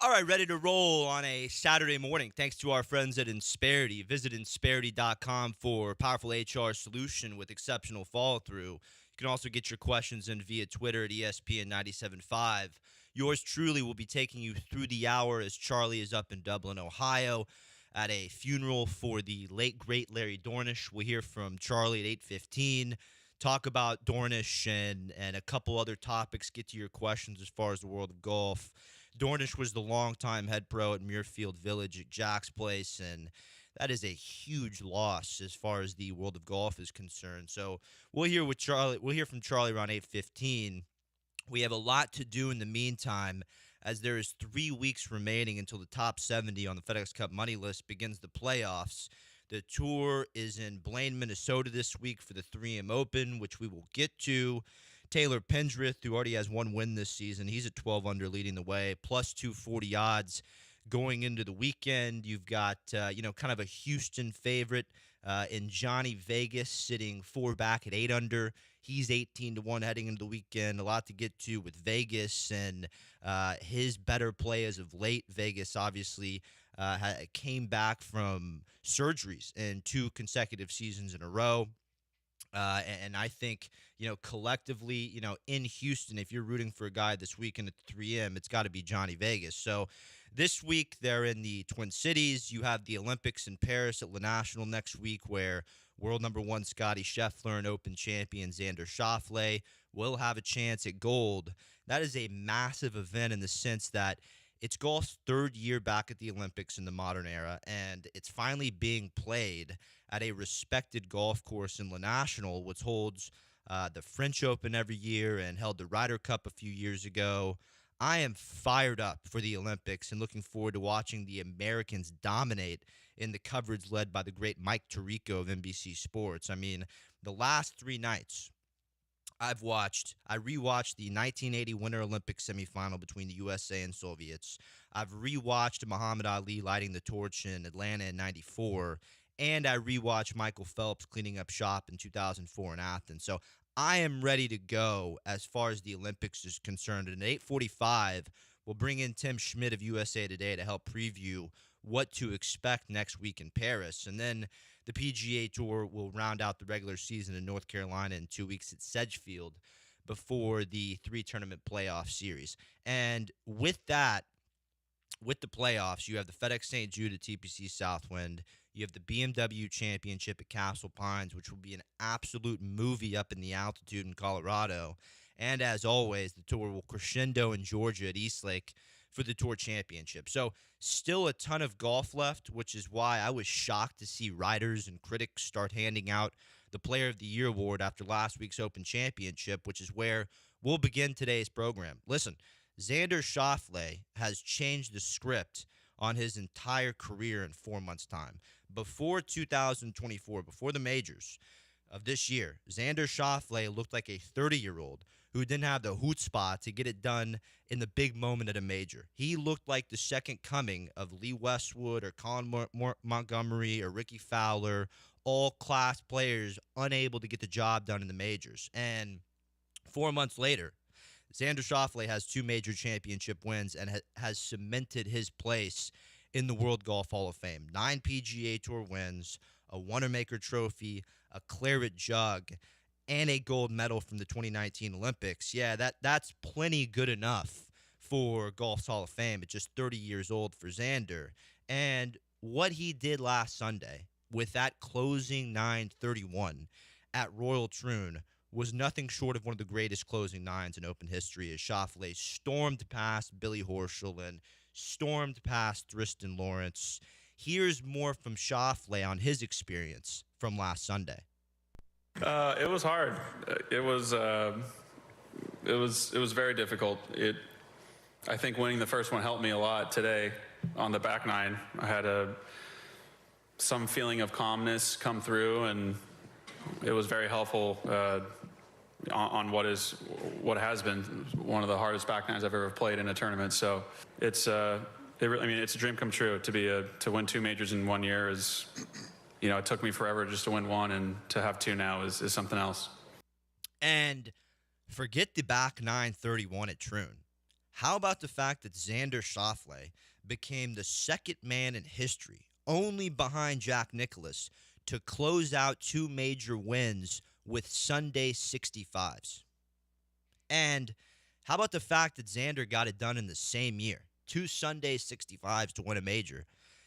All right, ready to roll on a Saturday morning. Thanks to our friends at Insperity. Visit Insperity.com for a powerful HR solution with exceptional follow-through. You can also get your questions in via Twitter at ESPN 97.5. Yours truly will be taking you through the hour as Charlie is up in Dublin, Ohio at a funeral for the late, great Larry Dornish. We'll hear from Charlie at 8:15. Talk about Dornish and a couple other topics, get to your questions as far as the world of golf. Dornish was the longtime head pro at Muirfield Village at Jack's Place, and that is a huge loss as far as the world of golf is concerned. So we'll hear from Charlie around 8:15. We have a lot to do in the meantime, as there is 3 weeks remaining until the top 70 on the FedEx Cup money list begins the playoffs. The tour is in Blaine, Minnesota this week for the 3M Open, which we will get to. Taylor Pendrith, who already has one win this season, he's at 12 under leading the way, plus 240 odds going into the weekend. You've got, kind of a Houston favorite in Johnny Vegas sitting 4 back at 8 under. He's 18-1 heading into the weekend. A lot to get to with Vegas and his better play as of late. Vegas obviously came back from surgeries in 2 consecutive seasons in a row. And I think, collectively, in Houston, if you're rooting for a guy this weekend at 3M, it's got to be Johnny Vegas. So this week they're in the Twin Cities. You have the Olympics in Paris at Le National next week, where world number 1 Scotty Scheffler and Open champion Xander Schauffele will have a chance at gold. That is a massive event in the sense that it's golf's 3rd year back at the Olympics in the modern era, and it's finally being played at a respected golf course in Le National, which holds the French Open every year and held the Ryder Cup a few years ago. I am fired up for the Olympics and looking forward to watching the Americans dominate in the coverage led by the great Mike Tirico of NBC Sports. I mean, the last 3 nights I rewatched the 1980 Winter Olympics semifinal between the USA and Soviets. I've rewatched Muhammad Ali lighting the torch in Atlanta in 94, and I rewatched Michael Phelps cleaning up shop in 2004 in Athens. So I am ready to go as far as the Olympics is concerned. And at 8:45, we'll bring in Tim Schmidt of USA Today to help preview what to expect next week in Paris. And then the PGA Tour will round out the regular season in North Carolina in 2 weeks at Sedgefield before the 3-tournament playoff series. And with that, with the playoffs, you have the FedEx St. Jude at TPC Southwind. You have the BMW Championship at Castle Pines, which will be an absolute movie up in the altitude in Colorado. And as always, the tour will crescendo in Georgia at Eastlake for the Tour Championship. So still a ton of golf left, which is why I was shocked to see writers and critics start handing out the Player of the Year award after last week's Open Championship, which is where we'll begin today's program. Listen, Xander Schauffele has changed the script on his entire career in 4 months' time. Before 2024, before the majors of this year, Xander Schauffele looked like a 30-year-old who didn't have the chutzpah to get it done in the big moment at a major. He looked like the second coming of Lee Westwood or Colin Montgomery or Ricky Fowler, all class players unable to get the job done in the majors. And 4 months later, Xander Schauffele has 2 major championship wins and has cemented his place in the World Golf Hall of Fame. 9 PGA Tour wins, a Wanamaker Trophy, a Claret Jug, and a gold medal from the 2019 Olympics. Yeah, that's plenty good enough for Golf's Hall of Fame at just 30 years old for Xander. And what he did last Sunday with that closing 931 at Royal Troon was nothing short of one of the greatest closing 9s in Open history, as Schauffele stormed past Billy Horschel and stormed past Tristan Lawrence. Here's more from Schauffele on his experience from last Sunday. It was hard. It was very difficult. I think winning the first one helped me a lot today on the back 9. I had some feeling of calmness come through, and it was very helpful on what has been one of the hardest back 9s I've ever played in a tournament. So it's it's a dream come true to win 2 majors in 1 year. Is, it took me forever just to win 1, and to have 2 now is something else. And forget the back 931 at Troon. How about the fact that Xander Schauffele became the second man in history, only behind Jack Nicklaus, to close out two major wins with Sunday 65s? And how about the fact that Xander got it done in the same year? Two Sunday 65s to win a major.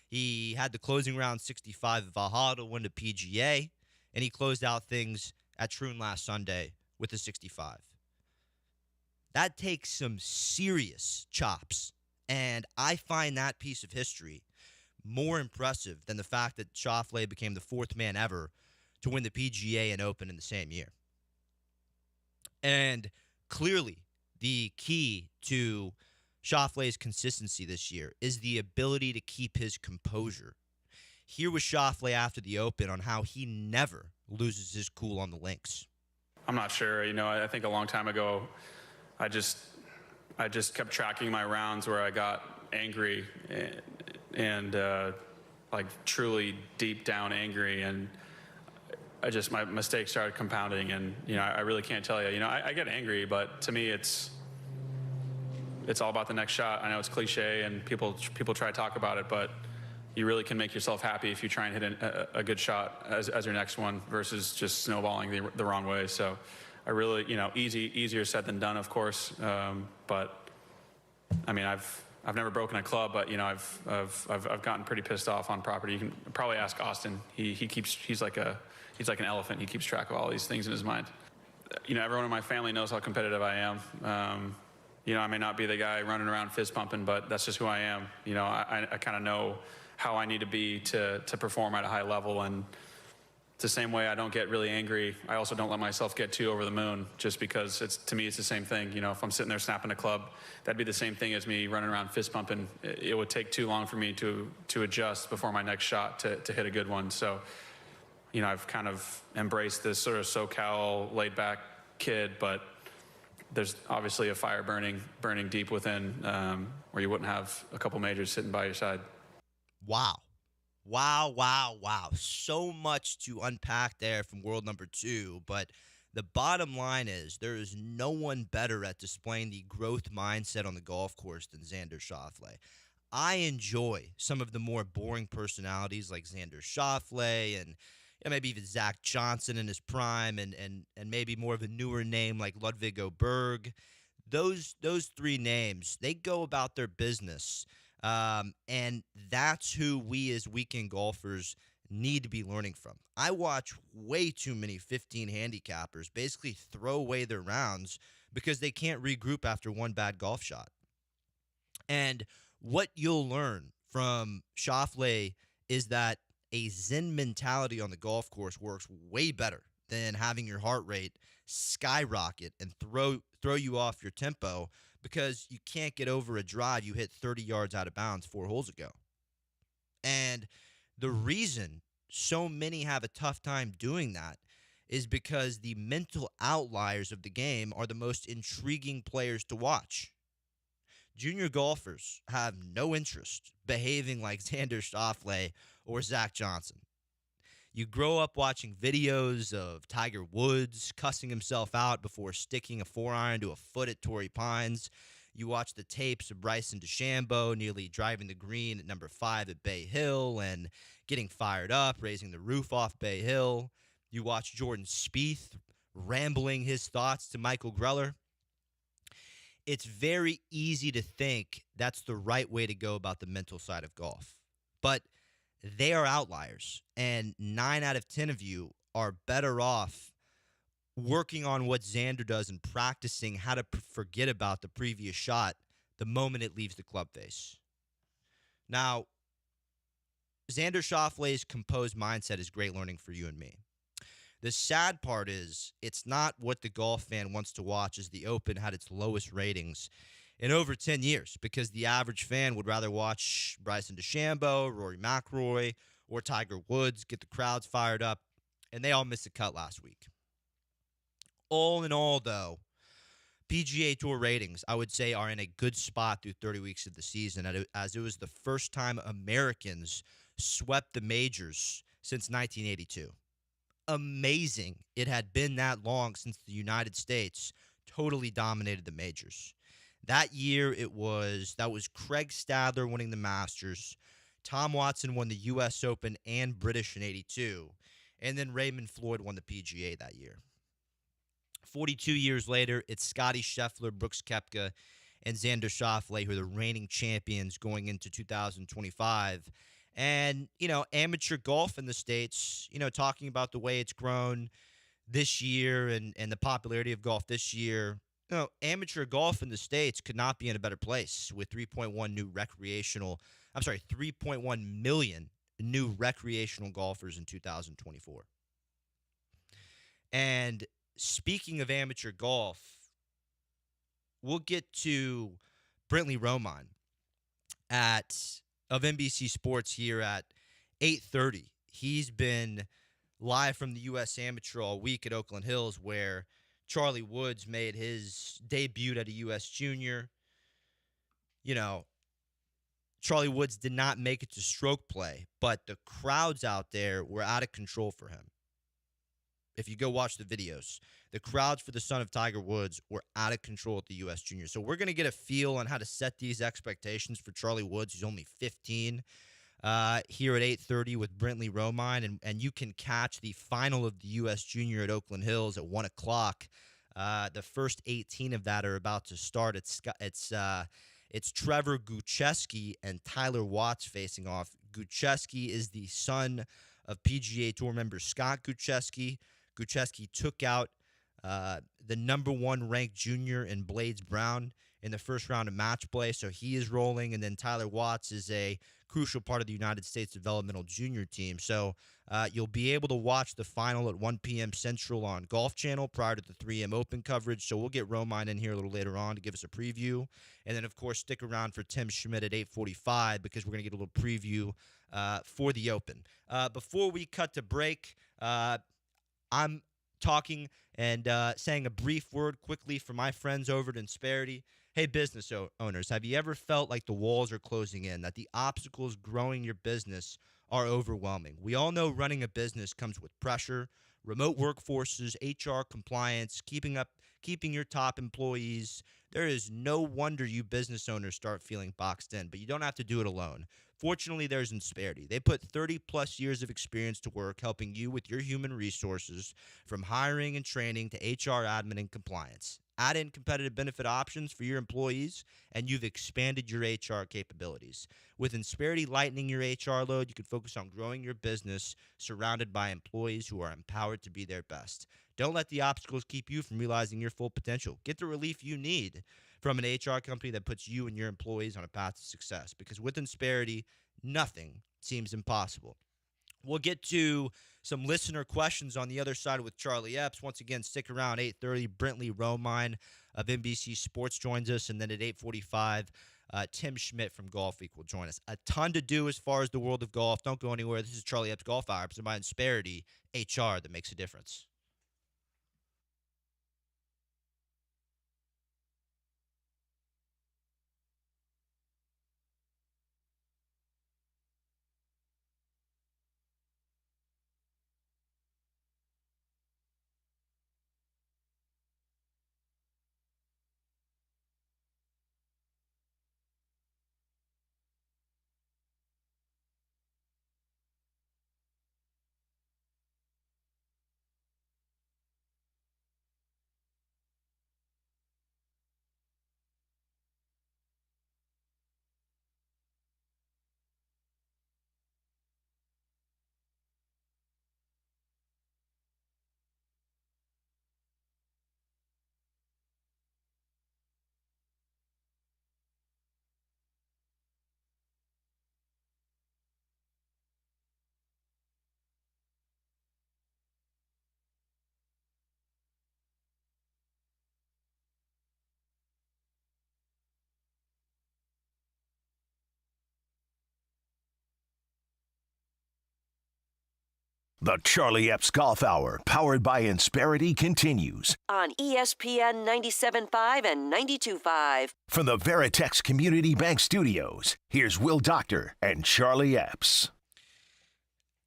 He had the closing round 65 at Valhalla to win the PGA, and he closed out things at Troon last Sunday with a 65. That takes some serious chops, and I find that piece of history more impressive than the fact that Schauffele became the fourth man ever to win the PGA and Open in the same year. And clearly, the key to Schauffele's consistency this year is the ability to keep his composure. Here was Schauffele after the Open on how he never loses his cool on the links. I'm not sure. I think a long time ago, I just kept tracking my rounds where I got angry and like truly deep down angry, and my mistakes started compounding, and I really can't tell you. I get angry, but to me it's all about the next shot. I know it's cliche and people try to talk about it, but you really can make yourself happy if you try and hit a good shot as your next one versus just snowballing the wrong way. So I really, easier said than done, of course. But I mean, I've never broken a club, but I've gotten pretty pissed off on property. You can probably ask Austin. He's like an elephant. He keeps track of all these things in his mind. Everyone in my family knows how competitive I am. I may not be the guy running around fist pumping, but that's just who I am. I kind of know how I need to be to perform at a high level, and it's the same way I don't get really angry. I also don't let myself get too over the moon, just because to me it's the same thing. If I'm sitting there snapping a club, that'd be the same thing as me running around fist pumping. It would take too long for me to adjust before my next shot to hit a good one. So, I've kind of embraced this sort of SoCal laid back kid, but there's obviously a fire burning deep within, where you wouldn't have a couple majors sitting by your side. Wow. So much to unpack there from world number 2, but the bottom line is there is no one better at displaying the growth mindset on the golf course than Xander Schauffele. I enjoy some of the more boring personalities like Xander Schauffele and maybe even Zach Johnson in his prime, and maybe more of a newer name like Ludwig Oberg. Those three names, they go about their business, and that's who we as weekend golfers need to be learning from. I watch way too many 15 handicappers basically throw away their rounds because they can't regroup after one bad golf shot. And what you'll learn from Schauffele is that a Zen mentality on the golf course works way better than having your heart rate skyrocket and throw you off your tempo because you can't get over a drive you hit 30 yards out of bounds 4 holes ago. And the reason so many have a tough time doing that is because the mental outliers of the game are the most intriguing players to watch. Junior golfers have no interest behaving like Xander Schauffele or Zach Johnson. You grow up watching videos of Tiger Woods cussing himself out before sticking a 4-iron to a foot at Torrey Pines. You watch the tapes of Bryson DeChambeau nearly driving the green at number 5 at Bay Hill and getting fired up, raising the roof off Bay Hill. You watch Jordan Spieth rambling his thoughts to Michael Greller. It's very easy to think that's the right way to go about the mental side of golf. But they are outliers, and 9 out of 10 of you are better off working on what Xander does and practicing how to forget about the previous shot the moment it leaves the club face. Now, Xander Schauffele's composed mindset is great learning for you and me. The sad part is it's not what the golf fan wants to watch as the Open had its lowest ratings in over 10 years because the average fan would rather watch Bryson DeChambeau, Rory McIlroy, or Tiger Woods get the crowds fired up, and they all missed a cut last week. All in all, though, PGA Tour ratings, I would say, are in a good spot through 30 weeks of the season, as it was the first time Americans swept the majors since 1982. Amazing it had been that long since the United States totally dominated the majors. That year, that was Craig Stadler winning the Masters. Tom Watson won the U.S. Open and British in '82. And then Raymond Floyd won the PGA that year. 42 years later, it's Scotty Scheffler, Brooks Koepka, and Xander Schauffele, who are the reigning champions going into 2025. And, amateur golf in the States, talking about the way it's grown this year and the popularity of golf this year, amateur golf in the States could not be in a better place with 3.1 million new recreational golfers in 2024. And speaking of amateur golf, we'll get to Brentley Romine of NBC Sports here at 8:30. He's been live from the U.S. Amateur all week at Oakland Hills, where Charlie Woods made his debut at a U.S. Junior. Charlie Woods did not make it to stroke play, but the crowds out there were out of control for him. If you go watch the videos, the crowds for the son of Tiger Woods were out of control at the U.S. Junior. So we're going to get a feel on how to set these expectations for Charlie Woods, who's only 15, here at 8:30 with Brentley Romine. And you can catch the final of the U.S. Junior at Oakland Hills at 1 o'clock. The first 18 of that are about to start. It's Trevor Gucheski and Tyler Watts facing off. Gucheski is the son of PGA Tour member Scott Gucheski. Gucheski took out the number one ranked junior in Blades Brown in the first round of match play, so he is rolling. And then Tyler Watts is a crucial part of the United States developmental junior team. So you'll be able to watch the final at 1 p.m. Central on Golf Channel prior to the 3M Open coverage. So we'll get Romine in here a little later on to give us a preview. And then, of course, stick around for Tim Schmidt at 8:45 because we're going to get a little preview for the Open. Before we cut to break, I'm talking and saying a brief word quickly for my friends over at Insperity. Hey, business owners, have you ever felt like the walls are closing in, that the obstacles growing your business are overwhelming? We all know running a business comes with pressure, remote workforces, HR compliance, keeping your top employees. There is no wonder you business owners start feeling boxed in, but you don't have to do it alone. Fortunately, there's Insperity. They put 30-plus years of experience to work helping you with your human resources, from hiring and training to HR admin and compliance. Add in competitive benefit options for your employees, and you've expanded your HR capabilities. With Insperity lightening your HR load, you can focus on growing your business surrounded by employees who are empowered to be their best. Don't let the obstacles keep you from realizing your full potential. Get the relief you need from an HR company that puts you and your employees on a path to success. Because with Insperity, nothing seems impossible. We'll get to some listener questions on the other side with Charlie Epps. Once again, stick around. 8:30, Brentley Romine of NBC Sports joins us. And then at 8:45, Tim Schmidt from Golf Week will join us. A ton to do as far as the world of golf. Don't go anywhere. This is Charlie Epps Golf Hour, presented by Insperity, HR that makes a difference. The Charlie Epps Golf Hour, powered by Insperity, continues on ESPN 97.5 and 92.5. from the Veritex Community Bank Studios. Here's Will Doctor and Charlie Epps.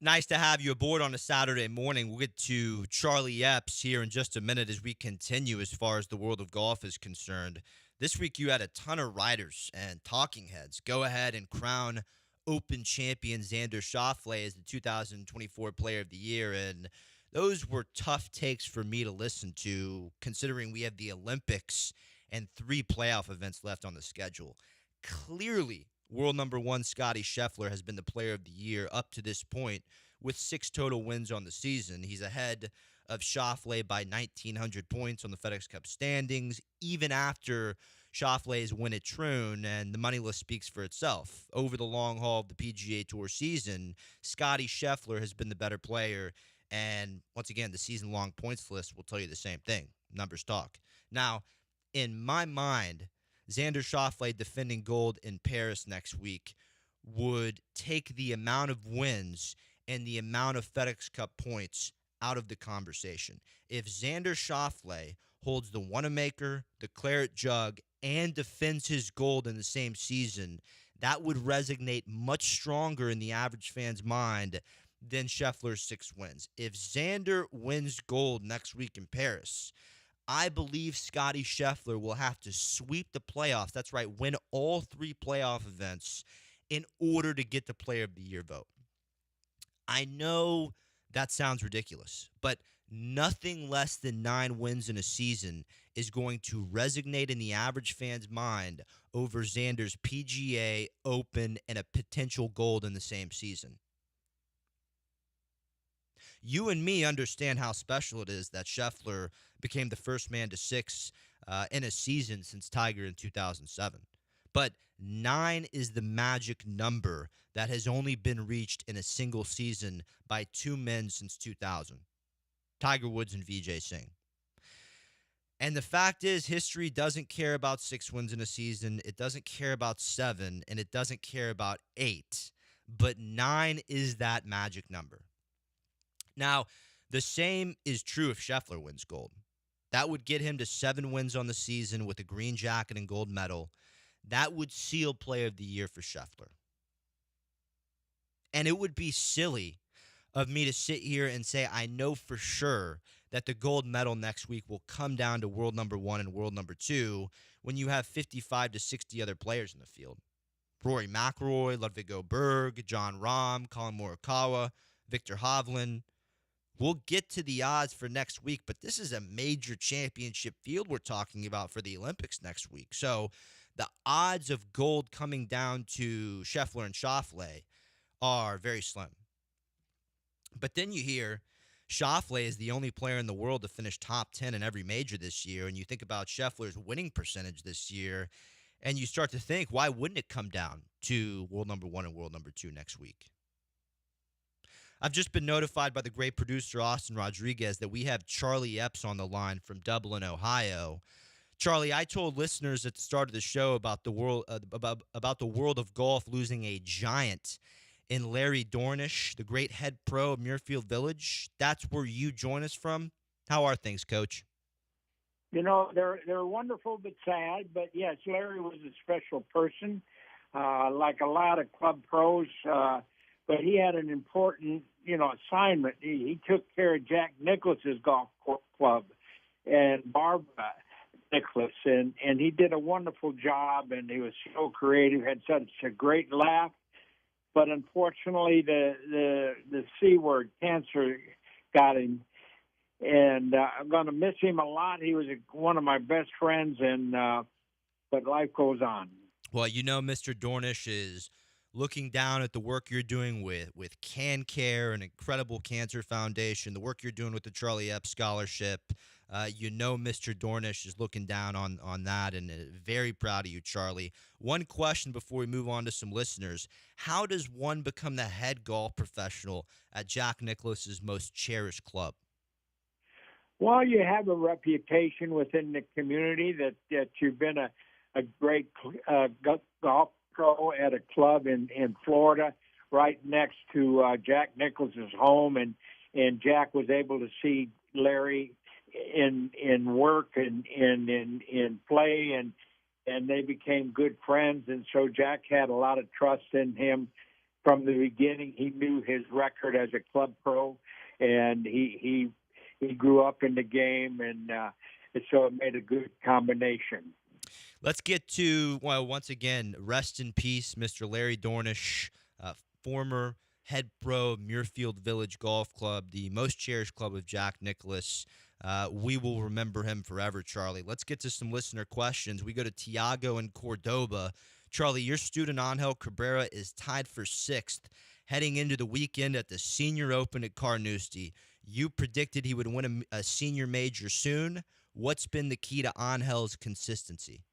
Nice to have you aboard on a Saturday morning. We'll get to Charlie Epps here in just a minute as we continue as far as the world of golf is concerned. This week you had a ton of writers and talking heads go ahead and crown Open champion Xander Schauffele as the 2024 Player of the Year, and those were tough takes for me to listen to, considering we have the Olympics and 3 playoff events left on the schedule. Clearly, world number 1 Scottie Scheffler has been the Player of the Year up to this point with 6 total wins on the season. He's ahead of Schauffele by 1,900 points on the FedEx Cup standings, even after Schauffele's win at Troon, and the money list speaks for itself. Over the long haul of the PGA Tour season, Scottie Scheffler has been the better player, and once again, the season-long points list will tell you the same thing. Numbers talk. Now, in my mind, Xander Schauffele defending gold in Paris next week would take the amount of wins and the amount of FedEx Cup points out of the conversation. If Xander Schauffele holds the Wanamaker, the Claret Jug, and defends his gold in the same season, that would resonate much stronger in the average fan's mind than Scheffler's 6 wins. If Xander wins gold next week in Paris, I believe Scottie Scheffler will have to sweep the playoffs. That's right, win all 3 playoff events in order to get the Player of the Year vote. I know that sounds ridiculous, but nothing less than 9 wins in a season is going to resonate in the average fan's mind over Xander's PGA, Open, and a potential gold in the same season. You and me understand how special it is that Scheffler became the first man to 6 in a season since Tiger in 2007. But 9 is the magic number that has only been reached in a single season by 2 men since 2000. Tiger Woods and Vijay Singh. And the fact is, history doesn't care about 6 wins in a season. It doesn't care about 7, and it doesn't care about 8. But 9 is that magic number. Now, the same is true if Scheffler wins gold. That would get him to 7 wins on the season with a green jacket and gold medal. That would seal Player of the Year for Scheffler. And it would be silly of me to sit here and say I know for sure that the gold medal next week will come down to world number 1 and world number 2 when you have 55 to 60 other players in the field. Rory McIlroy, Ludwig Berg, John Rahm, Colin Morikawa, Victor Hovland. We'll get to the odds for next week, but this is a major championship field we're talking about for the Olympics next week. So the odds of gold coming down to Scheffler and Schauffele are very slim. But then you hear Schauffele is the only player in the world to finish top 10 in every major this year, and you think about Scheffler's winning percentage this year, and you start to think, why wouldn't it come down to world number 1 and world number 2 next week? I've just been notified by the great producer Austin Rodriguez that we have Charlie Epps on the line from Dublin, Ohio. Charlie, I told listeners at the start of the show about the world about the world of golf losing a giant in Larry Dornish, the great head pro of Muirfield Village. That's where you join us from. How are things, Coach? You know, they're wonderful but sad. But yes, Larry was a special person, like a lot of club pros. But he had an important, assignment. He took care of Jack Nicklaus's golf club and Barbara Nicklaus, and he did a wonderful job. And he was so creative, had such a great laugh. But unfortunately, the C word, cancer, got him. And I'm going to miss him a lot. He was one of my best friends, but life goes on. Well, Mr. Dornish is looking down at the work you're doing with Can Care, an incredible cancer foundation, the work you're doing with the Charlie Epps Scholarship. Mr. Dornish is looking down on that, and very proud of you, Charlie. One question before we move on to some listeners. How does one become the head golf professional at Jack Nicklaus's most cherished club? Well, you have a reputation within the community that you've been a great golf pro at a club in Florida right next to Jack Nicklaus's home, and Jack was able to see Larry in work and in play, and they became good friends. And so Jack had a lot of trust in him from the beginning. He knew his record as a club pro, and he grew up in the game, and so it made a good combination. Let's get to, well, once again, rest in peace, Mr. Larry Dornish, former head pro of Muirfield Village Golf Club, the most cherished club of Jack Nicklaus. We will remember him forever, Charlie. Let's get to some listener questions. We go to Tiago in Cordoba. Charlie, your student Angel Cabrera is tied for 6th heading into the weekend at the Senior Open at Carnoustie. You predicted he would win a senior major soon. What's been the key to Angel's consistency?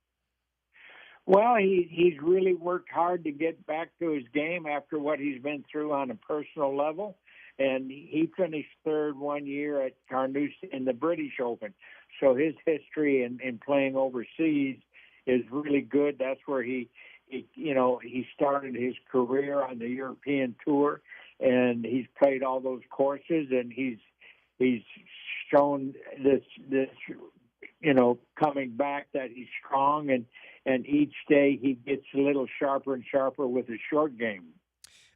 Well, he's really worked hard to get back to his game after what he's been through on a personal level. And he finished third one year at Carnoustie in the British Open. So his history in playing overseas is really good. That's where he started his career on the European Tour, and he's played all those courses, and he's shown this coming back that he's strong, and each day he gets a little sharper and sharper with his short game.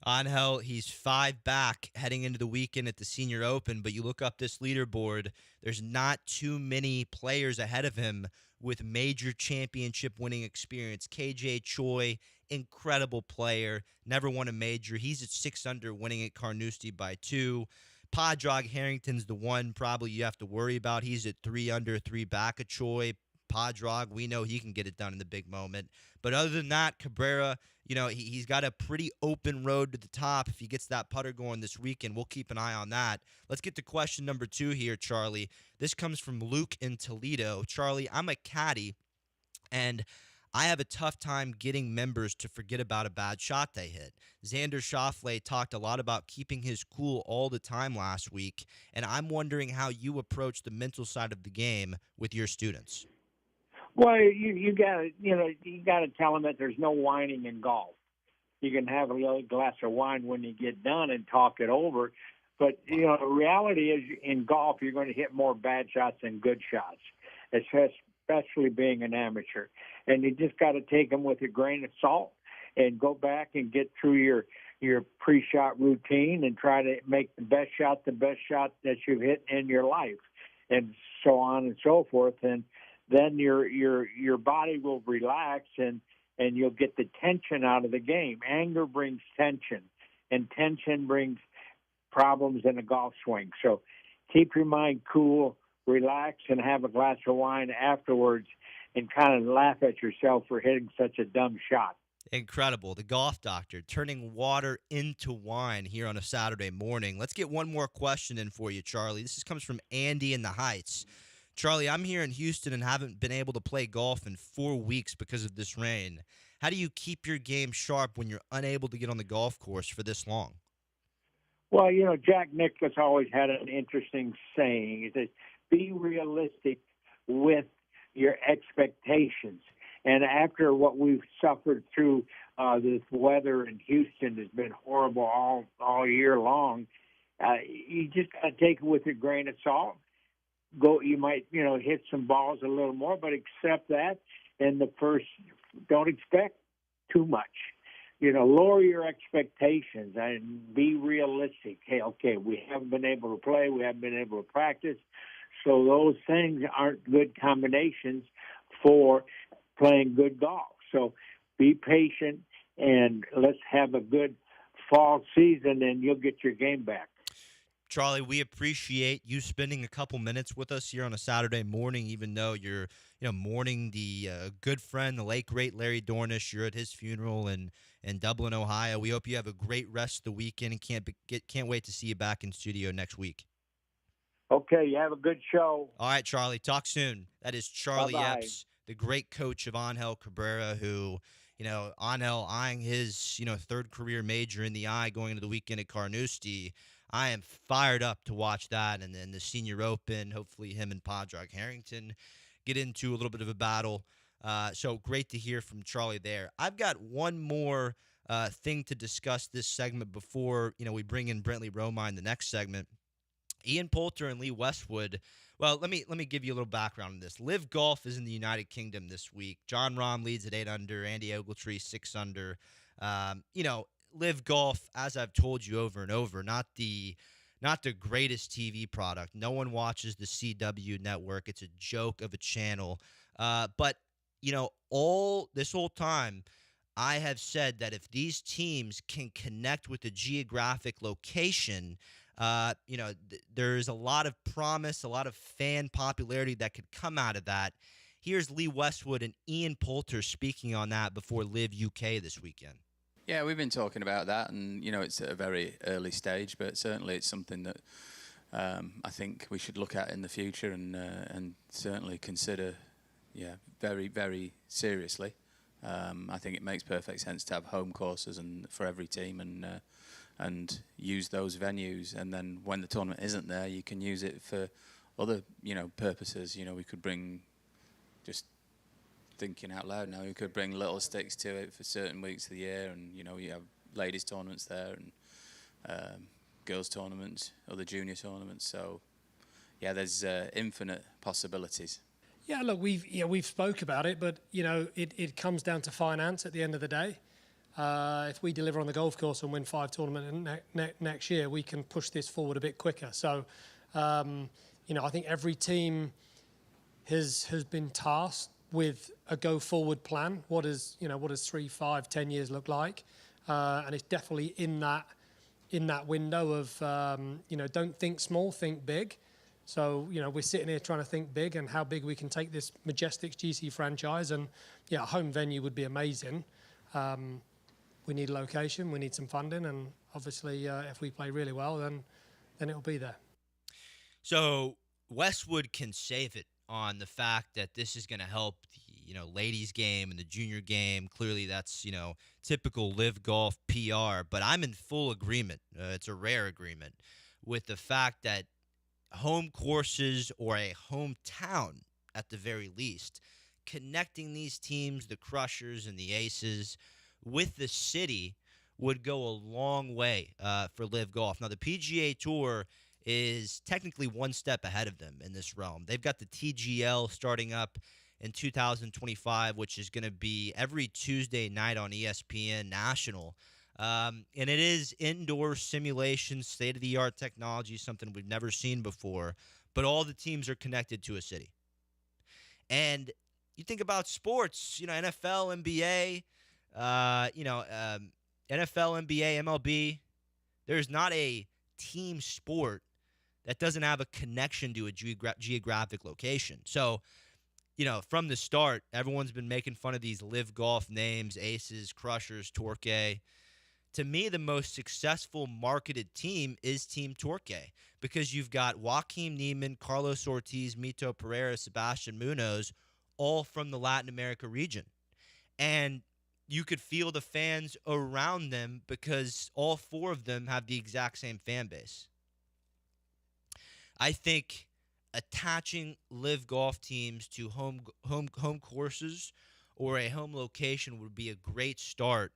Angel, he's 5 back heading into the weekend at the Senior Open, but you look up this leaderboard, there's not too many players ahead of him with major championship winning experience. KJ Choi, incredible player, never won a major. He's at 6 under, winning at Carnoustie by 2. Padraig Harrington's the one probably you have to worry about. He's at 3 under, 3 back of Choi. Padraig, we know he can get it done in the big moment. But other than that, Cabrera, he's got a pretty open road to the top. If he gets that putter going this weekend, we'll keep an eye on that. Let's get to question number 2 here, Charlie. This comes from Luke in Toledo. Charlie, I'm a caddy, and I have a tough time getting members to forget about a bad shot they hit. Xander Schauffele talked a lot about keeping his cool all the time last week, and I'm wondering how you approach the mental side of the game with your students. Well, you gotta tell them that there's no whining in golf. You can have a little glass of wine when you get done and talk it over, but the reality is in golf you're going to hit more bad shots than good shots, especially being an amateur. And you just got to take them with a grain of salt and go back and get through your pre-shot routine and try to make the best shot that you've hit in your life, and so on and so forth. And then your body will relax and you'll get the tension out of the game. Anger brings tension, and tension brings problems in a golf swing. So keep your mind cool, relax, and have a glass of wine afterwards and kind of laugh at yourself for hitting such a dumb shot. Incredible. The golf doctor turning water into wine here on a Saturday morning. Let's get one more question in for you, Charlie. This comes from Andy in the Heights. Charlie, I'm here in Houston and haven't been able to play golf in 4 weeks because of this rain. How do you keep your game sharp when you're unable to get on the golf course for this long? Well, Jack Nicklaus always had an interesting saying. He says, be realistic with your expectations. And after what we've suffered through this weather in Houston has been horrible all year long, you just got to take it with a grain of salt. You might, hit some balls a little more, but accept that. And don't expect too much. Lower your expectations and be realistic. Hey, okay, we haven't been able to play, we haven't been able to practice, so those things aren't good combinations for playing good golf. So be patient and let's have a good fall season, and you'll get your game back. Charlie, we appreciate you spending a couple minutes with us here on a Saturday morning, even though you're, mourning the good friend, the late, great Larry Dornish. You're at his funeral in Dublin, Ohio. We hope you have a great rest of the weekend and can't wait to see you back in studio next week. Okay, you have a good show. All right, Charlie, talk soon. That is Charlie Bye-bye. Epps, the great coach of Angel Cabrera, who, Angel eyeing his, third career major in the eye going into the weekend at Carnoustie. I am fired up to watch that, and then the Senior Open. Hopefully him and Padraig Harrington get into a little bit of a battle. So great to hear from Charlie there. I've got one more thing to discuss this segment before we bring in Brentley Romine the next segment. Ian Poulter and Lee Westwood. Well, let me give you a little background on this. Live Golf is in the United Kingdom this week. John Rahm leads at 8 under. Andy Ogletree 6 under. Live Golf, as I've told you over and over, not the greatest TV product. No one watches the CW network. It's a joke of a channel. But all this whole time, I have said that if these teams can connect with a geographic location, there's a lot of promise, a lot of fan popularity that could come out of that. Here's Lee Westwood and Ian Poulter speaking on that before Live UK this weekend. Yeah, we've been talking about that, and it's at a very early stage, but certainly it's something that I think we should look at in the future and certainly consider, very, very seriously. I think it makes perfect sense to have home courses and for every team and use those venues, and then when the tournament isn't there, you can use it for other purposes. We could bring, just thinking out loud now, we could bring little sticks to it for certain weeks of the year, and you have ladies tournaments there and girls tournaments, other junior tournaments. So yeah, there's infinite possibilities. Yeah, look, we've spoke about it, but it comes down to finance at the end of the day. If we deliver on the golf course and win 5 tournaments next year, we can push this forward a bit quicker. So, I think every team has been tasked with a go forward plan. What does 3, 5, 10 years look like? And it's definitely in that window of don't think small, think big. So, we're sitting here trying to think big and how big we can take this majestic GC franchise. And, a home venue would be amazing. We need a location, we need some funding, and obviously if we play really well, then it'll be there. So Westwood can save it on the fact that this is going to help the ladies game and the junior game. Clearly that's typical Live Golf PR, but I'm in full agreement. It's a rare agreement with the fact that home courses, or a hometown at the very least, connecting these teams, the Crushers and the Aces, with the city would go a long way for Live Golf. Now, the PGA Tour is technically one step ahead of them in this realm. They've got the TGL starting up in 2025, which is going to be every Tuesday night on ESPN National. And it is indoor simulation, state-of-the-art technology, something we've never seen before. But all the teams are connected to a city. And you think about sports, NFL, NBA, NFL, NBA, MLB. There's not a team sport that doesn't have a connection to a geographic location. So, from the start, everyone's been making fun of these Live Golf names, Aces, Crushers, Torquay. To me, the most successful marketed team is Team Torquay, because you've got Joaquin Niemann, Carlos Ortiz, Mito Pereira, Sebastian Munoz, all from the Latin America region. And you could feel the fans around them because all 4 of them have the exact same fan base. I think attaching Live Golf teams to home courses or a home location would be a great start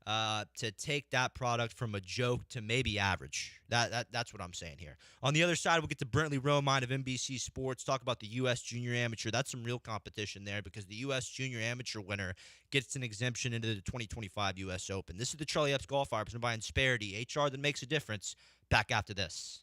to take that product from a joke to maybe average. That's what I'm saying here. On the other side, we'll get to Brentley Romine of NBC Sports, talk about the U.S. Junior Amateur. That's some real competition there, because the U.S. Junior Amateur winner gets an exemption into the 2025 U.S. Open. This is the Charlie Epps Golf Hour, presented by Insperity, HR that makes a difference. Back after this.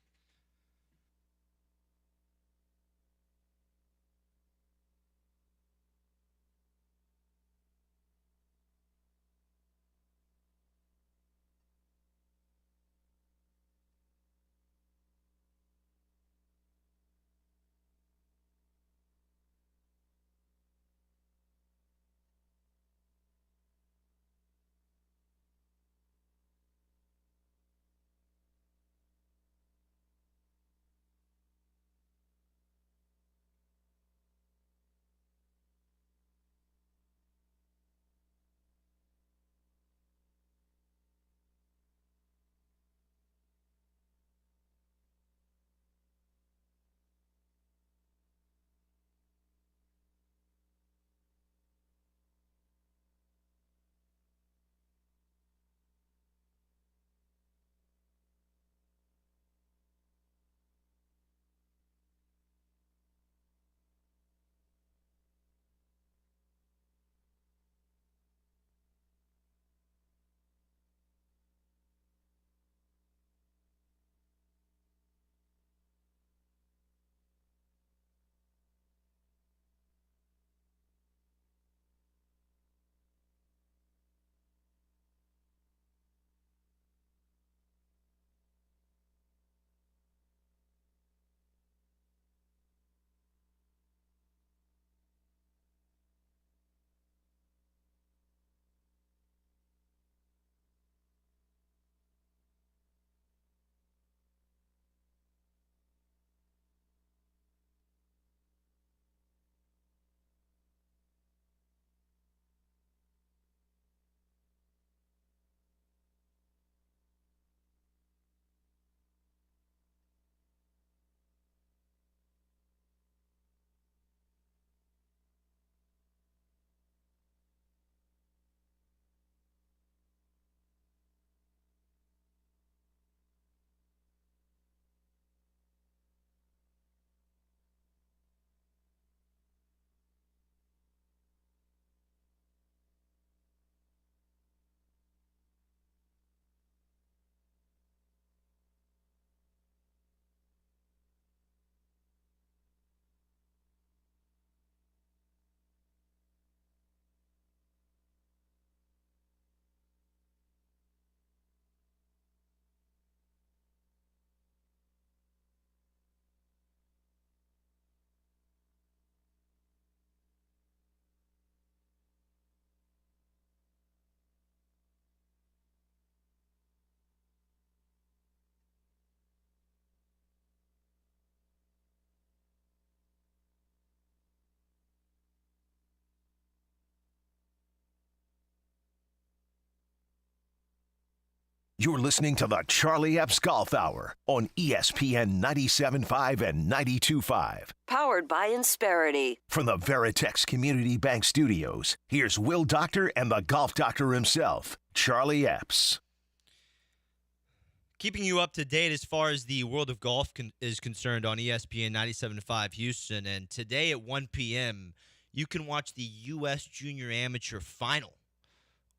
You're listening to the Charlie Epps Golf Hour on ESPN 97.5 and 92.5. Powered by Insperity. From the Veritex Community Bank Studios, here's Will Doctor and the Golf Doctor himself, Charlie Epps. Keeping you up to date as far as the world of golf is concerned on ESPN 97.5 Houston. And today at 1 p.m., you can watch the U.S. Junior Amateur Final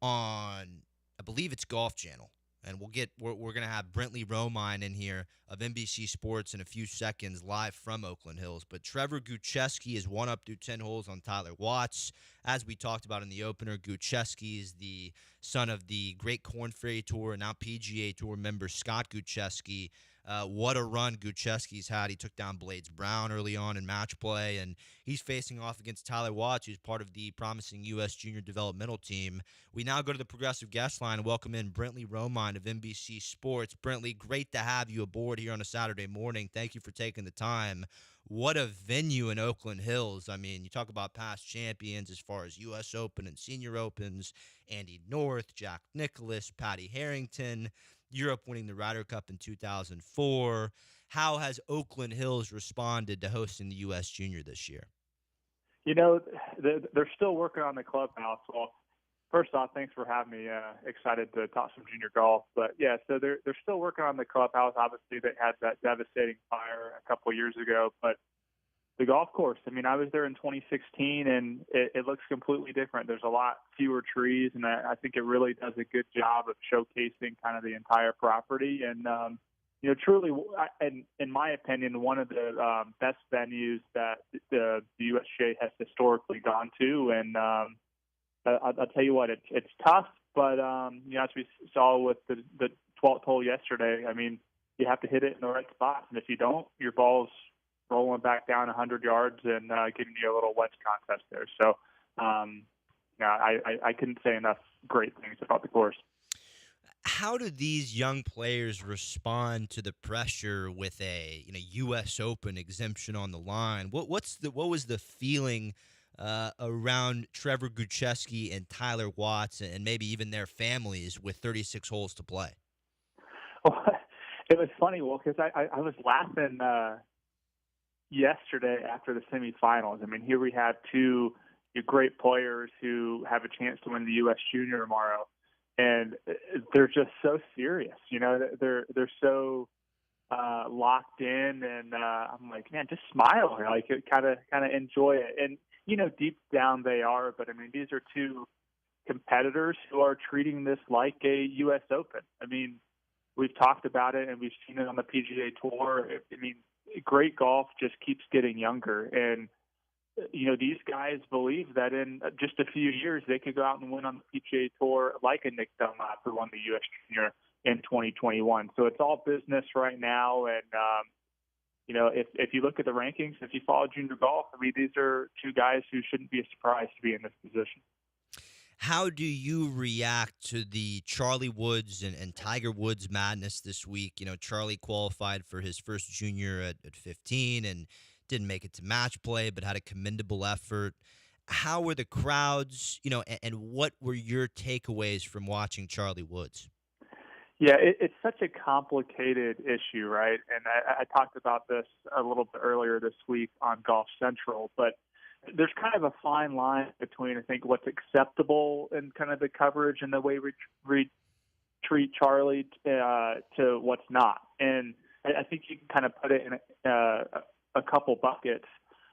on, I believe it's Golf Channel. And we're going to have Brentley Romine in here of NBC Sports in a few seconds live from Oakland Hills. But Trevor Gucheski is one up through 10 holes on Tyler Watts. As we talked about in the opener, Gucheski is the son of the great Korn Ferry Tour and now PGA Tour member Scott Gucheski. What a run Gucheski's had. He took down Blades Brown early on in match play, and he's facing off against Tyler Watts, who's part of the promising U.S. Junior Developmental Team. We now go to the Progressive Guest Line and welcome in Brentley Romine of NBC Sports. Brentley, great to have you aboard here on a Saturday morning. Thank you for taking the time. What a venue in Oakland Hills. I mean, you talk about past champions as far as U.S. Open and Senior Opens, Andy North, Jack Nicklaus, Patty Harrington, Europe winning the Ryder Cup in 2004. How has Oakland Hills responded to hosting the U.S. Junior this year? You know, they're still working on the clubhouse. Well, first off, thanks for having me. Excited to talk some junior golf. But, yeah, so they're still working on the clubhouse. Obviously, they had that devastating fire a couple of years ago. But the golf course, I mean, I was there in 2016, and it looks completely different. There's a lot fewer trees, and I think it really does a good job of showcasing kind of the entire property. And, you know, truly, in my opinion, one of the best venues that the USGA has historically gone to. And I'll tell you what, it's tough, but, you know, as we saw with the 12th hole yesterday, I mean, you have to hit it in the right spots. And if you don't, your ball's rolling back down 100 yards and giving you a little wedge contest there. So, I couldn't say enough great things about the course. How do these young players respond to the pressure with a U.S. Open exemption on the line? What was the feeling around Trevor Gucheski and Tyler Watts and maybe even their families with 36 holes to play? Well, it was funny, because I was laughing yesterday after the semifinals. I mean, here we have two great players who have a chance to win the U.S. Junior tomorrow, and they're just so serious. You know, they're so locked in, and I'm like, man, just smile, like kind of enjoy it. And you know, deep down they are, but I mean, these are two competitors who are treating this like a U.S. Open. I mean, we've talked about it, and we've seen it on the PGA Tour. I mean, great golf just keeps getting younger. And, you know, these guys believe that in just a few years they could go out and win on the PGA Tour like a Nick Dunlap who won the U.S. Junior in 2021. So it's all business right now. And, you know, if you look at the rankings, if you follow junior golf, I mean, these are two guys who shouldn't be a surprise to be in this position. How do you react to the Charlie Woods and Tiger Woods madness this week? You know, Charlie qualified for his first junior at 15 and didn't make it to match play, but had a commendable effort. How were the crowds, you know, and what were your takeaways from watching Charlie Woods? Yeah, it's such a complicated issue, right? And I talked about this a little bit earlier this week on Golf Central, but there's kind of a fine line between, I think, what's acceptable in kind of the coverage and the way we treat Charlie to what's not. And I think you can kind of put it in a couple buckets.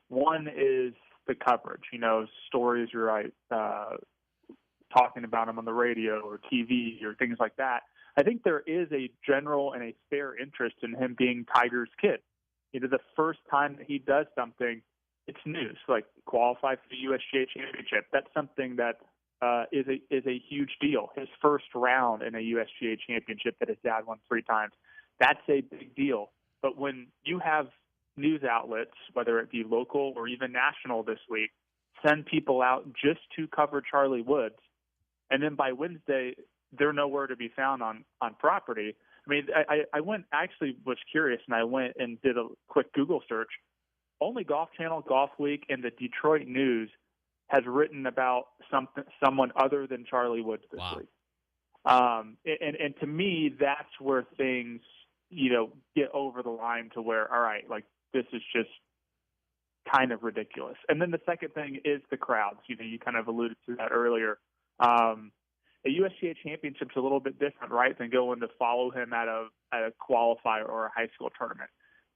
One is the coverage, you know, stories you're right, talking about him on the radio or TV or things like that. I think there is a general and a fair interest in him being Tiger's kid. You know, the first time that he does something, it's news, like qualify for the USGA championship. That's something that is a huge deal. His first round in a USGA championship that his dad won 3 times, that's a big deal. But when you have news outlets, whether it be local or even national this week, send people out just to cover Charlie Woods, and then by Wednesday they're nowhere to be found on property. I mean, I actually was curious, and I went and did a quick Google search. Only Golf Channel, Golf Week, and the Detroit News has written about someone other than Charlie Woods this week. And to me, that's where things, get over the line to where, all right, like this is just kind of ridiculous. And then the second thing is the crowds. You kind of alluded to that earlier. A USGA championship's a little bit different, right, than going to follow him at a qualifier or a high school tournament.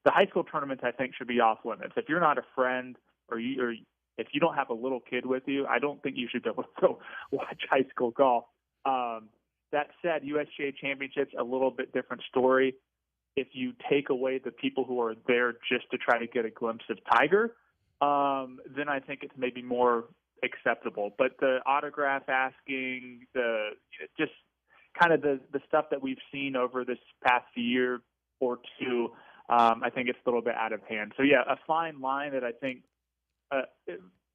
The high school tournaments, I think, should be off limits. If you're not a friend or if you don't have a little kid with you, I don't think you should be able to go watch high school golf. That said, USGA championships, a little bit different story. If you take away the people who are there just to try to get a glimpse of Tiger, then I think it's maybe more acceptable. But the autograph asking, just kind of the stuff that we've seen over this past year or two, I think it's a little bit out of hand. So, yeah, a fine line that I think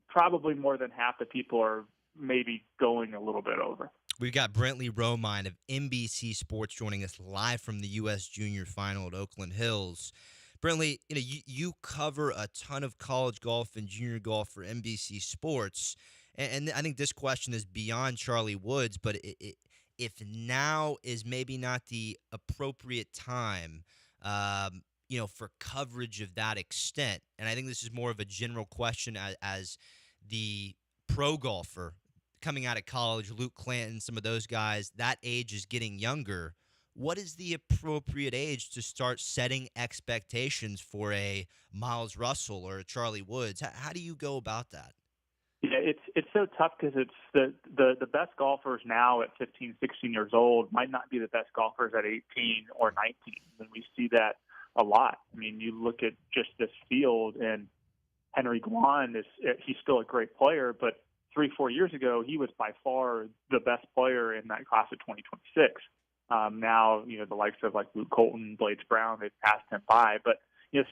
probably more than half the people are maybe going a little bit over. We've got Brentley Romine of NBC Sports joining us live from the U.S. Junior Final at Oakland Hills. Brentley, you cover a ton of college golf and junior golf for NBC Sports, and I think this question is beyond Charlie Woods, but if now is maybe not the appropriate time, for coverage of that extent, and I think this is more of a general question as the pro golfer coming out of college, Luke Clanton, some of those guys, that age is getting younger. What is the appropriate age to start setting expectations for a Miles Russell or a Charlie Woods? How do you go about that? Yeah, it's so tough because it's the best golfers now at 15, 16 years old might not be the best golfers at 18 or 19. And we see that a lot. I mean, you look at just this field, and Henry Guan he's still a great player, but 3-4 years ago, he was by far the best player in that class of 2026. Now, the likes of like Luke Colton, Blades Brown, they've passed him by. But,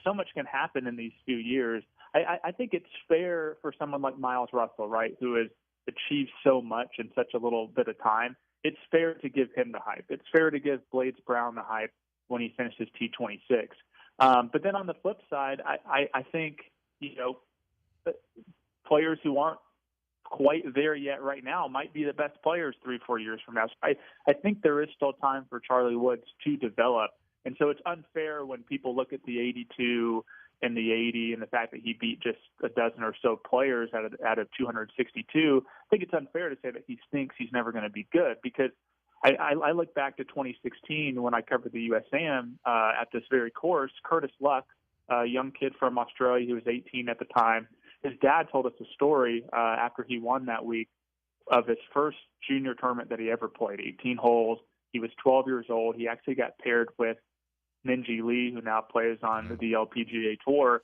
so much can happen in these few years. I think it's fair for someone like Miles Russell, right, who has achieved so much in such a little bit of time. It's fair to give him the hype. It's fair to give Blades Brown the hype when he finishes T26. But then on the flip side, I think, players who aren't quite there yet right now might be the best players 3-4 years from now. So I think there is still time for Charlie Woods to develop. And so it's unfair when people look at the 82 and the 80 and the fact that he beat just a dozen or so players out of 262. I think it's unfair to say that he thinks he's never going to be good, because I look back to 2016 when I covered the USAM at this very course. Curtis Luck, a young kid from Australia, he was 18 at the time. His dad told us a story after he won that week of his first junior tournament that he ever played, 18 holes. He was 12 years old. He actually got paired with Minjee Lee, who now plays on the LPGA Tour,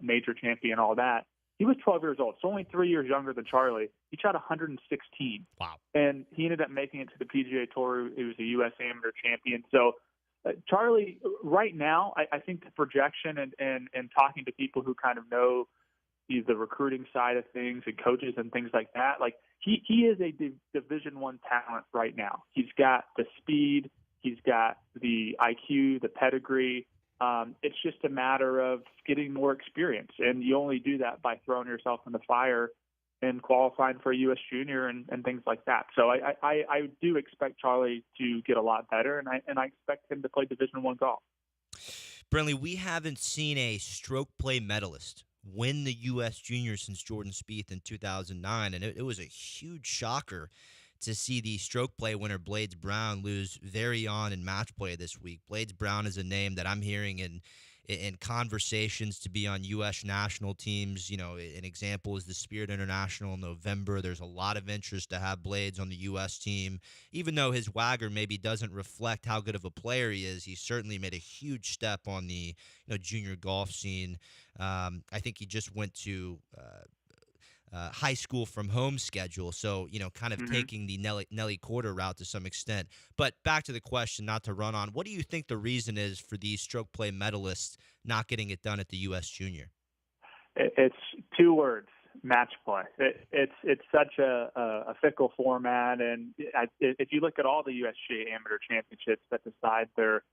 major champion, all that. He was 12 years old, so only 3 years younger than Charlie. He shot 116. Wow. And he ended up making it to the PGA Tour. He was a U.S. amateur champion. So Charlie, right now, I think the projection and talking to people who kind of know the recruiting side of things and coaches and things like that, like he is a Division I talent right now. He's got the speed, he's got the IQ, the pedigree. It's just a matter of getting more experience, and you only do that by throwing yourself in the fire and qualifying for a U.S. Junior and things like that. So I do expect Charlie to get a lot better, and I expect him to play Division I golf. Brentley, we haven't seen a stroke play medalist win the U.S. Junior since Jordan Spieth in 2009, and it was a huge shocker to see the stroke play winner Blades Brown lose very on in match play this week. Blades Brown is a name that I'm hearing in conversations to be on U.S. national teams. An example is the Spirit International in November. There's a lot of interest to have Blades on the U.S. team. Even though his WAGR maybe doesn't reflect how good of a player he is, he certainly made a huge step on the junior golf scene. I think he just went to high school from home schedule, so kind of taking the Nelly Corder route to some extent. But back to the question, not to run on, what do you think the reason is for these stroke play medalists not getting it done at the U.S. Junior? It's two words: match play. It's such a fickle format, and if you look at all the USGA amateur championships that decide they're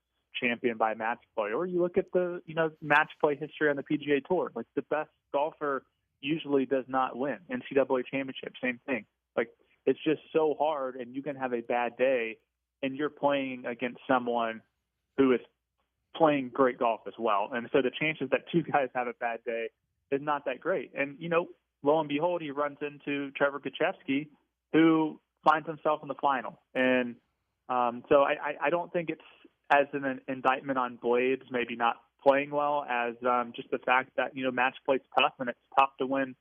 champion by match play, or you look at the match play history on the PGA Tour, like the best golfer usually does not win. NCAA championship, same thing. Like, it's just so hard, and you can have a bad day and you're playing against someone who is playing great golf as well. And so the chances that two guys have a bad day is not that great. And, lo and behold, he runs into Trevor Kuchevsky, who finds himself in the final. And so I don't think it's as an indictment on Blades maybe not playing well as just the fact that, match play's tough, and it's tough to win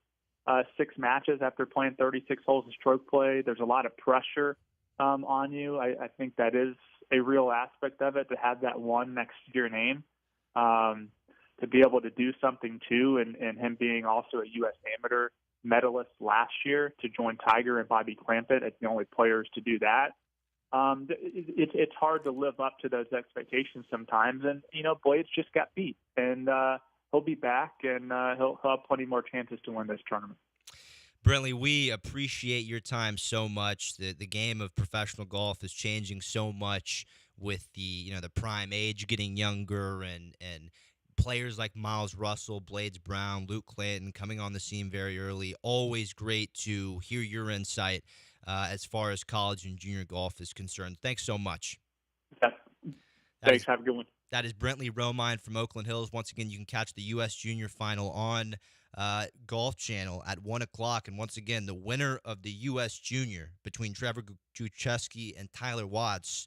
6 matches after playing 36 holes of stroke play. There's a lot of pressure on you. I think that is a real aspect of it, to have that one next to your name, to be able to do something too, and him being also a U.S. amateur medalist last year, to join Tiger and Bobby Clampett as the only players to do that. It's hard to live up to those expectations sometimes. And, Blades just got beat, and he'll be back, and he'll have plenty more chances to win this tournament. Brentley, we appreciate your time so much. The game of professional golf is changing so much with the prime age getting younger, and players like Miles Russell, Blades Brown, Luke Clanton coming on the scene very early. Always great to hear your insight as far as college and junior golf is concerned. Thanks so much. Yeah. Thanks. Have a good one. That is Brentley Romine from Oakland Hills. Once again, you can catch the U.S. Junior Final on Golf Channel at 1 o'clock. And once again, the winner of the U.S. Junior between Trevor Kuchevsky and Tyler Watts,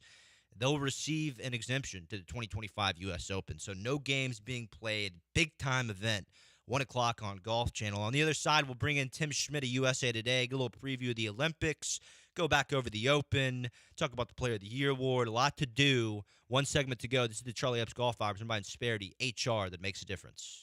they'll receive an exemption to the 2025 U.S. Open. So no games being played. Big-time event, 1 o'clock on Golf Channel. On the other side, we'll bring in Tim Schmidt of USA Today, get a little preview of the Olympics, go back over the Open, talk about the Player of the Year award, a lot to do. One segment to go. This is the Charlie Epps Golf Hour, presented by Insperity, HR that makes a difference.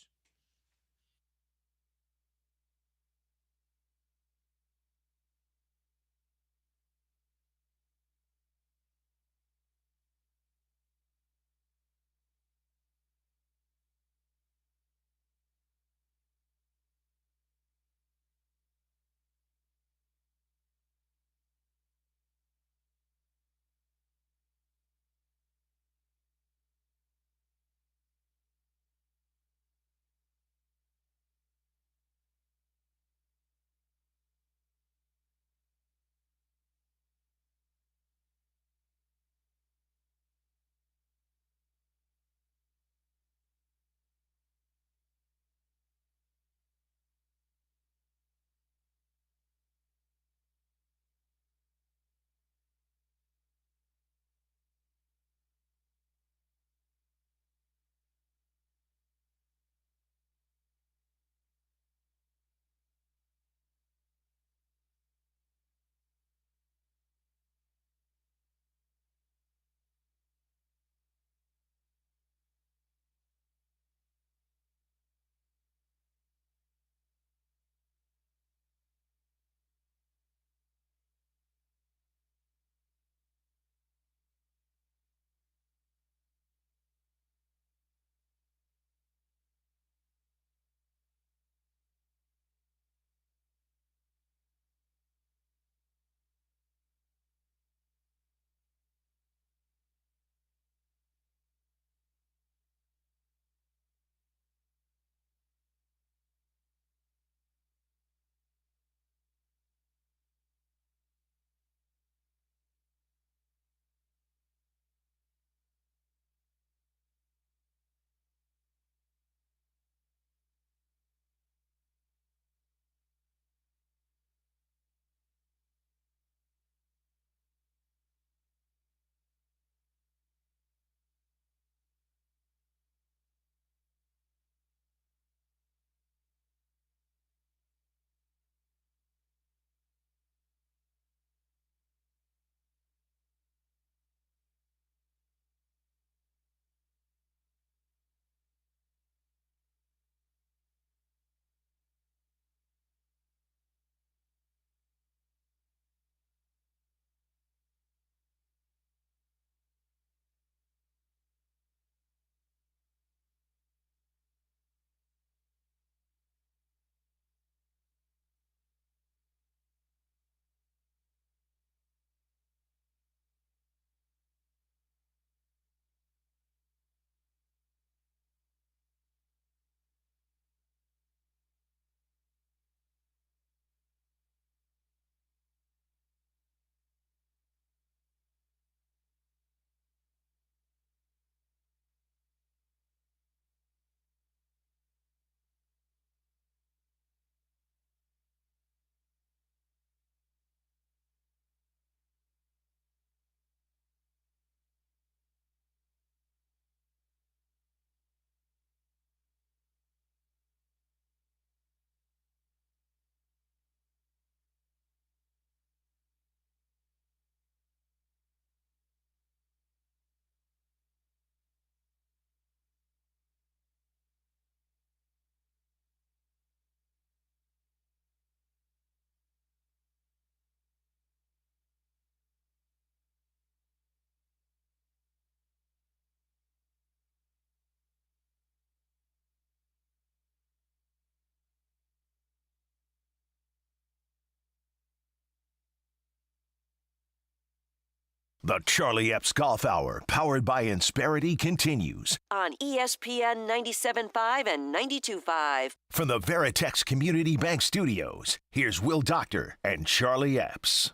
The Charlie Epps Golf Hour, powered by Insperity, continues on ESPN 97.5 and 92.5. from the Veritex Community Bank Studios. Here's Will Doctor and Charlie Epps.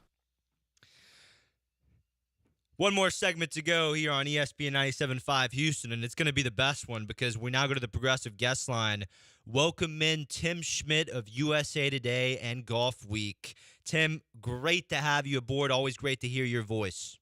One more segment to go here on ESPN 97.5 Houston, and it's going to be the best one because we now go to the Progressive Guest Line. Welcome in Tim Schmidt of USA Today and Golf Week. Tim, great to have you aboard. Always great to hear your voice.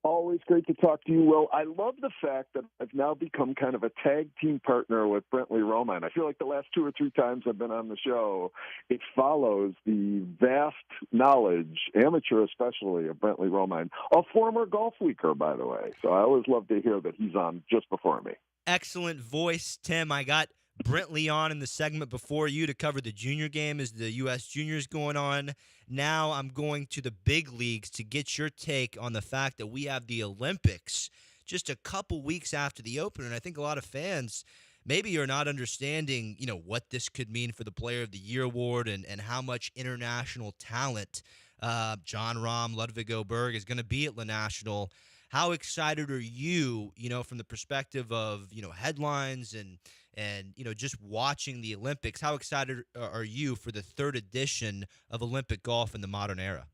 Always great to talk to you, Will. I love the fact that I've now become kind of a tag team partner with Brentley Romine. I feel like the last 2 or 3 times I've been on the show, it follows the vast knowledge, amateur especially, of Brentley Romine, a former Golf Weeker, by the way. So I always love to hear that he's on just before me. Excellent voice, Tim. I got Brentley on in the segment before you to cover the junior game as the U.S. Juniors going on. Now I'm going to the big leagues to get your take on the fact that we have the Olympics just a couple weeks after the Open, and I think a lot of fans maybe are not understanding, what this could mean for the Player of the Year award and how much international talent John Rahm, Ludwig Oberg is going to be at La National. How excited are you, from the perspective of, headlines and just watching the Olympics? How excited are you for the 3rd edition of Olympic golf in the modern era?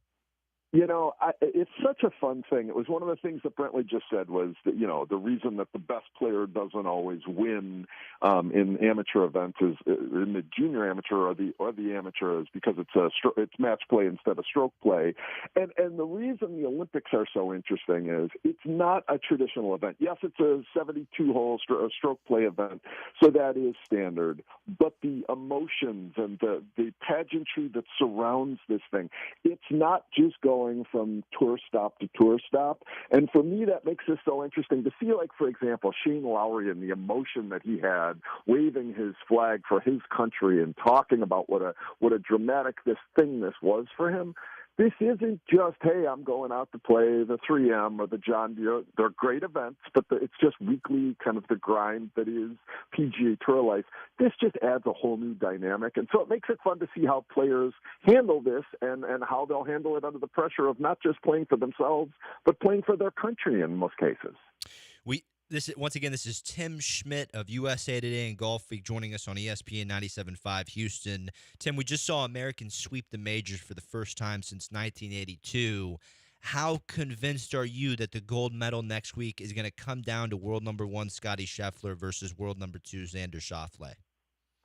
It's such a fun thing. It was one of the things that Brentley just said was that, the reason that the best player doesn't always win in amateur events is in the junior amateur or the amateur is because it's match play instead of stroke play. And the reason the Olympics are so interesting is it's not a traditional event. Yes, it's a 72-hole stroke play event, so that is standard. But the emotions and the pageantry that surrounds this thing, it's not just going from tour stop to tour stop. And for me, that makes this so interesting to see, like, for example, Shane Lowry and the emotion that he had waving his flag for his country and talking about what a dramatic this was for him. This isn't just, hey, I'm going out to play the 3M or the John Deere. They're great events, but it's just weekly kind of the grind that is PGA Tour life. This just adds a whole new dynamic. And so it makes it fun to see how players handle this and how they'll handle it under the pressure of not just playing for themselves, but playing for their country in most cases. This is Tim Schmidt of USA Today and Golf Week joining us on ESPN 97.5 Houston. Tim, we just saw Americans sweep the majors for the first time since 1982. How convinced are you that the gold medal next week is going to come down to world number 1 Scottie Scheffler versus world number 2 Xander Schauffele?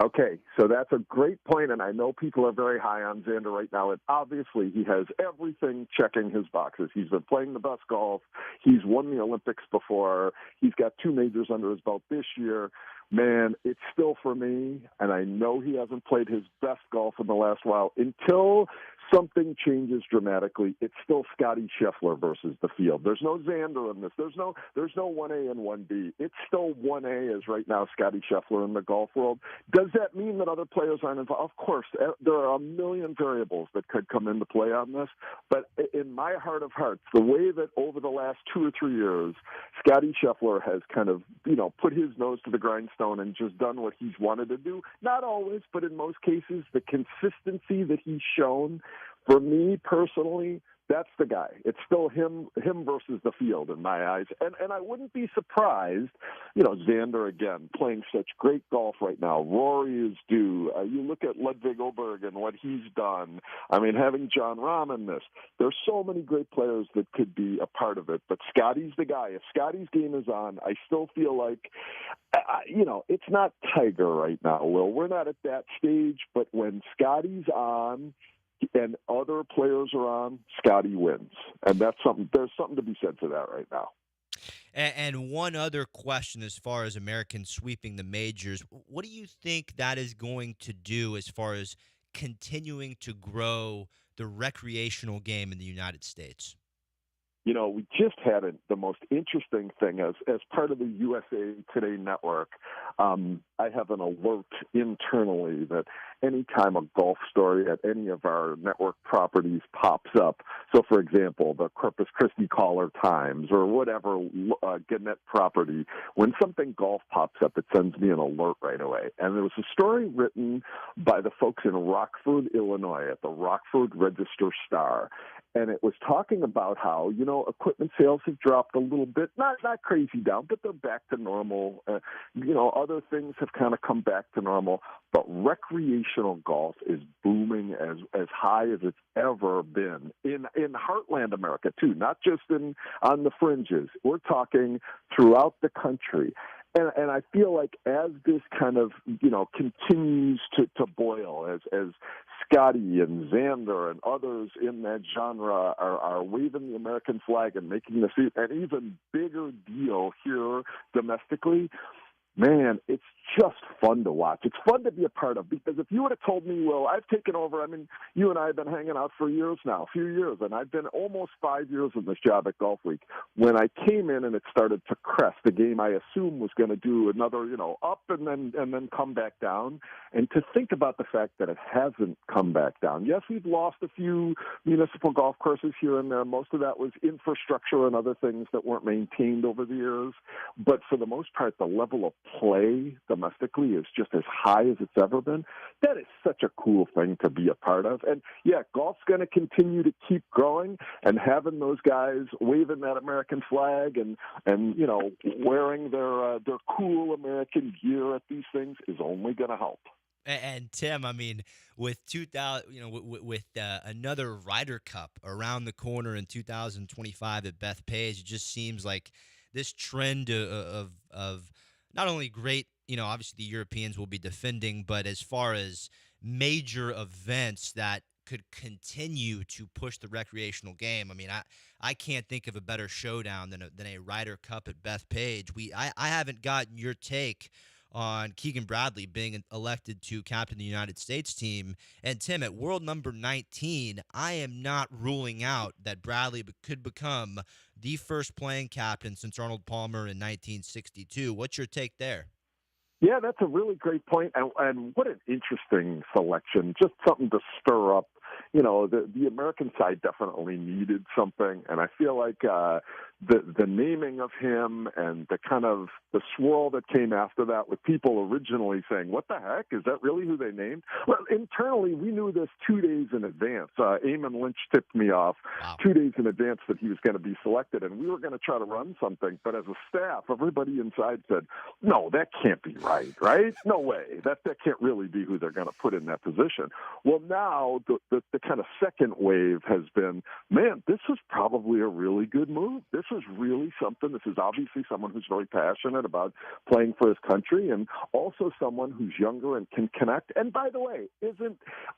Okay, so that's a great point, and I know people are very high on Xander right now, and obviously he has everything checking his boxes. He's been playing the best golf. He's won the Olympics before. He's got 2 majors under his belt this year. Man, it's still for me, and I know he hasn't played his best golf in the last while. Until something changes dramatically, it's still Scottie Scheffler versus the field. There's no Xander in this. There's no 1A and 1B. It's still 1A is right now Scottie Scheffler in the golf world. Does that mean that other players aren't involved? Of course, there are a million variables that could come into play on this. But in my heart of hearts, the way that over the last 2 or 3 years, Scottie Scheffler has kind of, put his nose to the grindstone and just done what he's wanted to do. Not always, but in most cases, the consistency that he's shown, for me personally, that's the guy. It's still him versus the field in my eyes. And I wouldn't be surprised, Xander, again, playing such great golf right now. Rory is due. You look at Ludwig Oberg and what he's done. I mean, having John Rahm in this. There's so many great players that could be a part of it. But Scottie's the guy. If Scottie's game is on, I still feel like, it's not Tiger right now, Will. We're not at that stage. But when Scottie's on and other players are on, Scottie wins. And that's something. There's something to be said for that right now. And one other question as far as Americans sweeping the majors, what do you think that is going to do as far as continuing to grow the recreational game in the United States? We just had the most interesting thing as part of the USA Today network. I have an alert internally that anytime a golf story at any of our network properties pops up, so for example, the Corpus Christi Caller Times or whatever Gannett property, when something golf pops up, it sends me an alert right away. And there was a story written by the folks in Rockford, Illinois at the Rockford Register-Star. and it was talking about how, equipment sales have dropped a little bit, not crazy down, but they're back to normal. Other things have kind of come back to normal, but recreational golf is booming as high as it's ever been in heartland America too, not just on the fringes. We're talking throughout the country. And I feel like as this kind of, continues to boil, as Scotty and Xander and others in that genre are waving the American flag and making this an even bigger deal here domestically, man, it's just fun to watch. It's fun to be a part of, because if you would have told me, well, I've taken over, you and I have been hanging out for years now, a few years, and I've been almost 5 years in this job at Golf Week. When I came in and it started to crest, the game I assumed was going to do another, up and then come back down. And to think about the fact that it hasn't come back down. Yes, we've lost a few municipal golf courses here and there. Most of that was infrastructure and other things that weren't maintained over the years. But for the most part, the level of play domestically is just as high as it's ever been. That is such a cool thing to be a part of. And yeah, golf's going to continue to keep growing, and having those guys waving that American flag and wearing their cool American gear at these things is only going to help. And Tim, with 2000, with another Ryder Cup around the corner in 2025 at Bethpage, it just seems like this trend of not only great, obviously the Europeans will be defending, but as far as major events that could continue to push the recreational game, I can't think of a better showdown than a Ryder Cup at Bethpage. I haven't gotten your take on Keegan Bradley being elected to captain the United States team. And Tim, at world number 19, I am not ruling out that Bradley could become the first playing captain since Arnold Palmer in 1962. What's your take there? Yeah, that's a really great point. And what an interesting selection. Just something to stir up. The American side definitely needed something. And I feel like the naming of him and the kind of the swirl that came after that, with people originally saying, what the heck? Is that really who they named? Well, internally, we knew this 2 days in advance. Eamon Lynch tipped me off 2 days in advance that he was going to be selected, and we were going to try to run something. But as a staff, everybody inside said, no, that can't be right? No way. That can't really be who they're going to put in that position. Well, now the kind of second wave has been, man, this is probably a really good move. This is really something. This is obviously someone who's very passionate about playing for his country, and also someone who's younger and can connect. And by the way,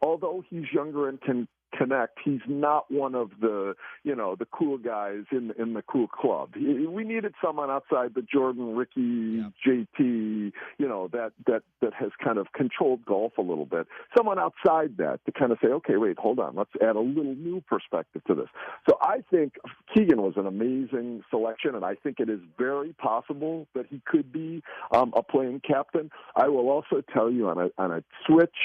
although he's younger and can connect, he's not one of the cool guys in the cool club. We needed someone outside the Jordan, Ricky, JT, that has kind of controlled golf a little bit. Someone outside that to kind of say, okay, wait, hold on, let's add a little new perspective to this. So I think Keegan was an amazing selection, and I think it is very possible that he could be a playing captain. I will also tell you on a switch,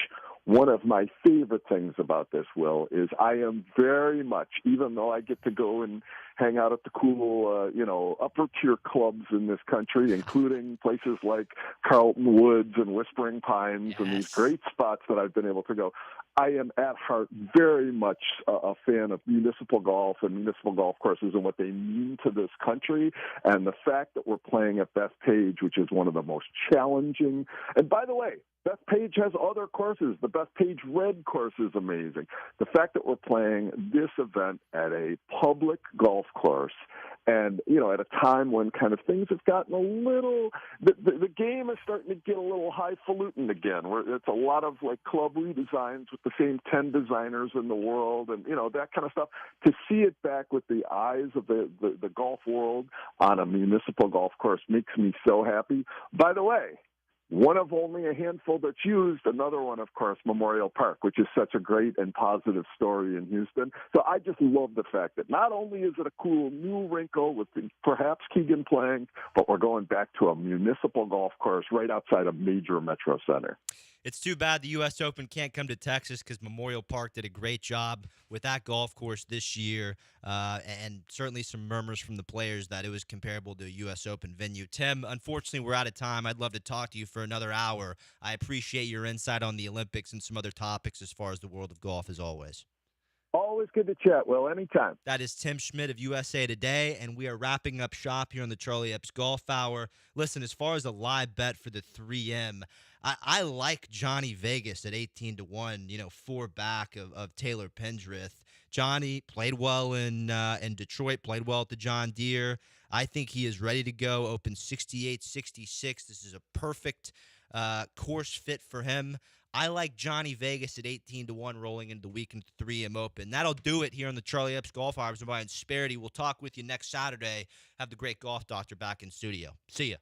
one of my favorite things about this, Will, is I am very much, even though I get to go and hang out at the cool, upper-tier clubs in this country, including places like Carlton Woods and Whispering Pines and these great spots that I've been able to go, I am at heart very much a fan of municipal golf and municipal golf courses and what they mean to this country. And the fact that we're playing at Bethpage, which is one of the most challenging, and by the way, Bethpage has other courses. The Bethpage Red course is amazing. The fact that we're playing this event at a public golf course, and at a time when kind of things have gotten a little, the game is starting to get a little highfalutin again, where it's a lot of like club redesigns with the same 10 designers in the world, and that kind of stuff. To see it back with the eyes of the golf world on a municipal golf course makes me so happy. By the way, one of only a handful that's used. Another one, of course, Memorial Park, which is such a great and positive story in Houston. So I just love the fact that not only is it a cool new wrinkle with perhaps Keegan playing, but we're going back to a municipal golf course right outside a major metro center. It's too bad the U.S. Open can't come to Texas, because Memorial Park did a great job with that golf course this year, and certainly some murmurs from the players that it was comparable to a U.S. Open venue. Tim, unfortunately, we're out of time. I'd love to talk to you for another hour. I appreciate your insight on the Olympics and some other topics as far as the world of golf, as always. Always good to chat, Will. Anytime. That is Tim Schmidt of USA Today, and we are wrapping up shop here on the Charlie Epps Golf Hour. Listen, as far as a live bet for the 3M, I like Johnny Vegas at 18-1, 4 back of Taylor Pendrith. Johnny played well in Detroit, played well at the John Deere. I think he is ready to go, open 68-66. This is a perfect course fit for him. I like Johnny Vegas at 18-1 rolling into the weekend 3M Open. That'll do it here on the Charlie Epps Golf Hour by Insperity. We'll talk with you next Saturday. Have the great golf doctor back in studio. See ya.